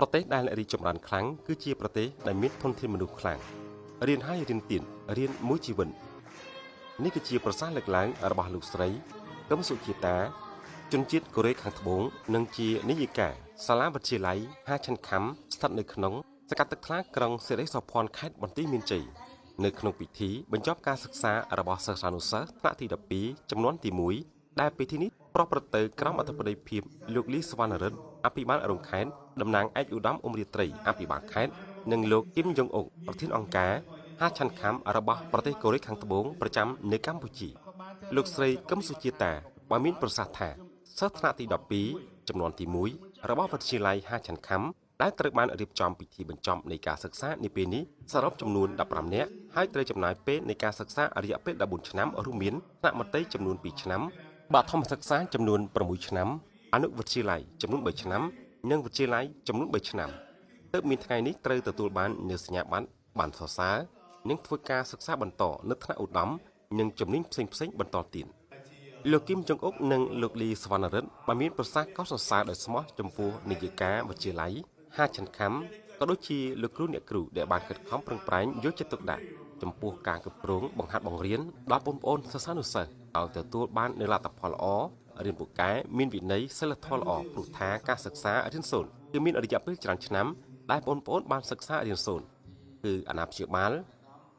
ប្រទេសដែលរីកចម្រើនខ្លាំងគឺជាប្រទេសដែលមានធនធានមនុស្សខ្លាំងរៀនហើយរៀនទៀតរៀនមួយជីវិតនេះគឺជាប្រសាសន៍លើកឡើងរបស់លោកស្រីកឹមសុជាតាជនជាតិកូរ៉េខាងត្បូងនិងជានាយិកាសាលាវិទ្យាល័យហាឆាន់ខាំស្ថិតនៅក្នុងសកាត់ទឹកថ្លាក្រុងសិរីសោភ័ណ្ឌខេត្តបន្ទាយមានជ័យនៅក្នុងពិធីបញ្ចប់ការសិក្សារបស់សិស្សានុសិស្សថ្នាក់ទី12ចំនួនទី1ដែលពិធីនេះប្រព្រឹត្តទៅក្រោមអធិបតីភាពលោកលីសវណ្ណរិទ្ធអភិបាលរងខេត្តតំណាងឯកឧត្តមអ៊ុំរាត្រីអភិបាលខេត្តនិងលោកគឹមយ៉ុងអុកប្រធានអង្គការហាឆាន់ខាំរបស់ប្រទេសកូរ៉េខាងត្បូងប្រចាំនៅកម្ពុជាលោកស្រីកឹមសុជាតាបានមានប្រសាសន៍ថាសិស្សថ្នាក់ទី12ចំនួនទី1របស់វិទ្យាល័យហាឆាន់ខាំដែលត្រូវបានរៀបចំពិធីបញ្ចប់នៃការសិក្សានាពេលនេះសរុបចំនួន15នាក់ហើយត្រូវចំណាយពេលនៃការសិក្សារយៈពេល14ឆ្នាំរួមមានថ្នាក់មត្តេយចំនួន2ឆ្នាំបឋមសិក្សាចំនួន6ឆ្នាំអនុវិទ្យាល័យចំនួន3ឆ្នាំនិងវិទ្យាល័យចំនួន3ឆ្នាំទើបមានថ្ងៃនេះត្រូវទទួលបាននូវសញ្ញាបត្របានសរសើរនិងធ្វើការសិក្សាបន្តនៅថ្នាក់ឧត្តមនិងជំនាញផ្សេងៗបន្តទៀតលោកគឹមចុងអុកនិងលោកលីសវណ្ណរិទ្ធបានមានប្រសាសន៍កោតសរសើរដោយស្មោះចំពោះនាយិកាវិទ្យាល័យហាឆាន់ខាំក៏ដូចជាលោកគ្រូអ្នកគ្រូដែលបានខិតខំប្រឹងប្រែងយកចិត្តទុកដាក់ចំពោះការគ្រប់គ្រងបង្ហាត់បង្រៀនដល់បងប្អូនសិស្សានុសិស្សឲ្យទទួលបាននូវលទ្ធផលល្អរៀនពូកែមានវិន័យសិលធម៌ល្អព្រោះថាការសិក្សារៀនសូត្រគឺមានរយៈពេលច្រើនឆ្នាំដែលបងប្អូនបានសិក្សារៀនសូត្រគឺអាណាព្យាបាល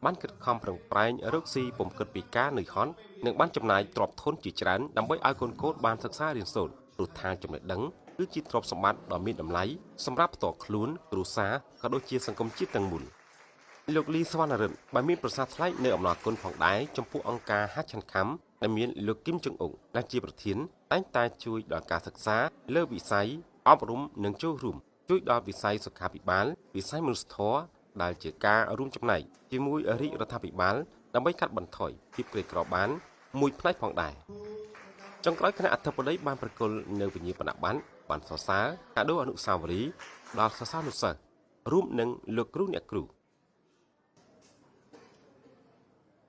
បានខិតខំប្រឹងប្រែងរកស៊ីពុំគិតពីការនឿយហត់និងបានចំណាយទ្រព្យធនជាច្រើនដើម្បីឲ្យកូនបានសិក្សារៀនសូត្រព្រោះថាចំណេះដឹងគឺជាទ្រព្យសម្បត្តិដ៏មានតម្លៃសម្រាប់ផ្ទាល់ខ្លួនគ្រួសារក៏ដូចជាសង្គមជាតិទាំងមូលលោកលីសវណ្ណរិទ្ធបានមានប្រសាសន៍ថ្លែងនៅអំណរគុណផងដែរចំពោះអង្គការហាឆាន់ខាំដែលមានលោកគឹមចុងអុកដែលជាប្រធានតែងតែជួយដល់ការសិក្សាលើវិស័យអប់រំនិងចូលរួមជួយដល់វិស័យសុខាភិបាលវិស័យមនុស្សធម៌ដែលជាការរួមចំណែកជាមួយរាជរដ្ឋាភិបាលដើម្បីកាត់បន្ថយភាពក្រីក្របានមួយផ្នែកផងដែរចុងក្រោយគណៈអធិបតីបានប្រគល់នៅវិញ្ញាបនបត្របានសរសើរកាដូអនុស្សាវរីយ៍ដល់សិស្សានុសិស្សរួមនឹងលោកគ្រូអ្នកគ្រូ